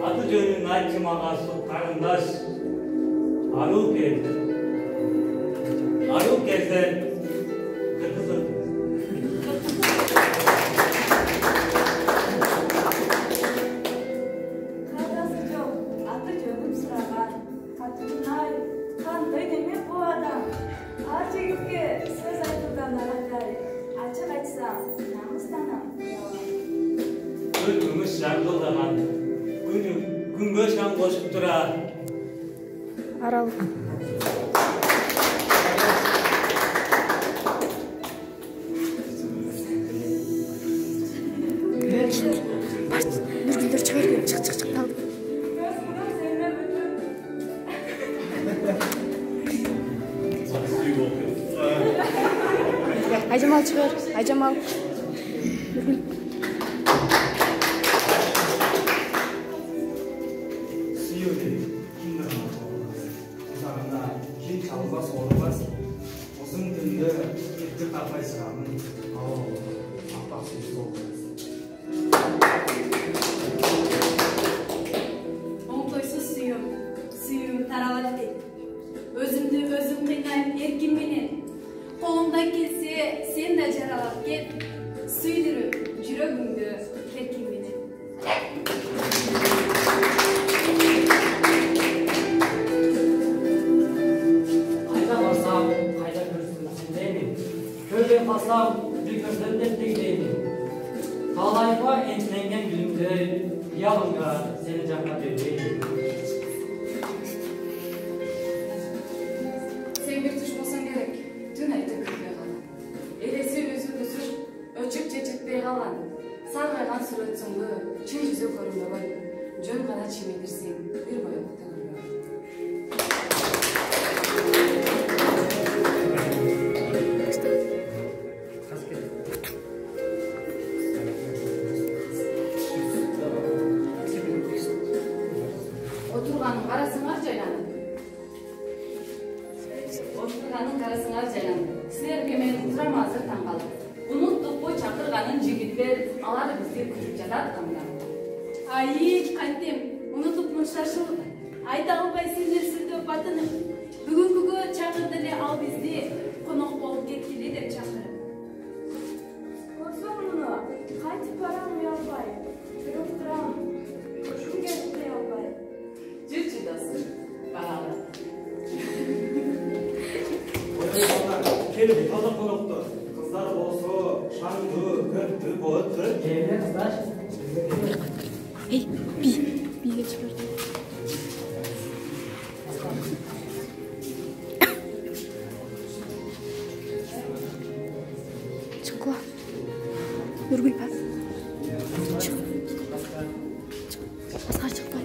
Adı jönün aytım ağası karındaş Aruk geldi. Aruk geldi. Kırkızı. Kardeşi çok, adı jönüm sıralar. Katılınay, kanday demek bu adam. Ağaç yükü söz aytıldan arakay. Açık açsam, namustanam. Gümüş şarkılaman. Күнге шаң қосып тұра. Аралық. Нүргүлдер шығар керек. Шық қалды. Айжамал шығар. Айжамал. Нүргүл. Özümdü özüm kıynayıp erkimmenен. Kolumdan kelse sen de jaralap ket. Süydürüp жүрөгүңдү эркимменен. Kayda barsam, kayda görsün sendeyim. Köyde kalsam, bir gözden depteydeyim. Dağlayıpa entlengen gülümde, yalınga seni canla vereyim. Sen bir düşmasan gerek. Dün ayda kırmaya kalan. Elesi özü düzür, öçük çeçetpey kalan. Sargaygan suratçыңды чын жүзі көрінбей, жөн ғана чимедірсең, бір бояқты көрмей. Отырғаның қарасыңар жайланып. Отырғаның қарасыңар жайланып. Сілерге мен тұрамазыр таңғалып. Ұмыттық бой чақырғанын жігіттер, алар бізде күтіп жатат қамдан. Ай, қайтем, ұмытып шашылды. Айта албай сендер сүртіп батынып. Бүгінгі чақырдылы ал бізде қонақ болып кеткелі деп чақырып. Көрсем мұны, қайтып барам ұялбай. Жүріп тұрам, күшімге жетпей албай. Жүр жидасы, бағалы. Келіп, таза қонақты. Қыздар болсы, шаңды, көрді, болыты. Evde kızlar. Ey, bize çıkardı. Çıkla. Nurgül bak. Çık. Asgar çıkma.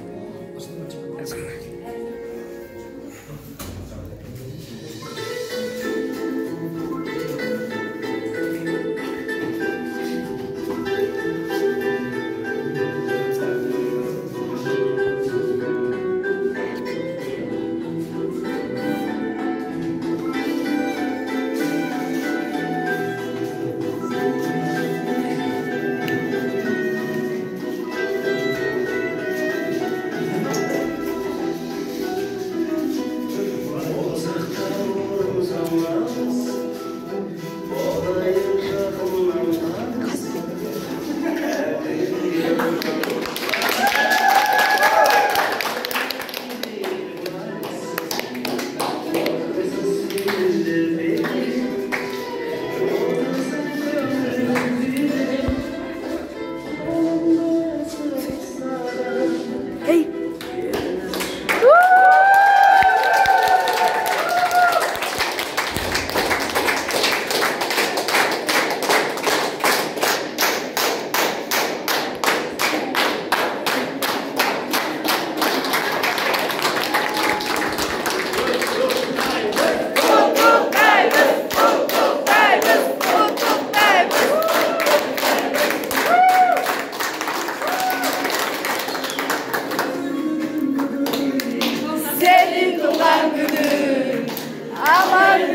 Aman.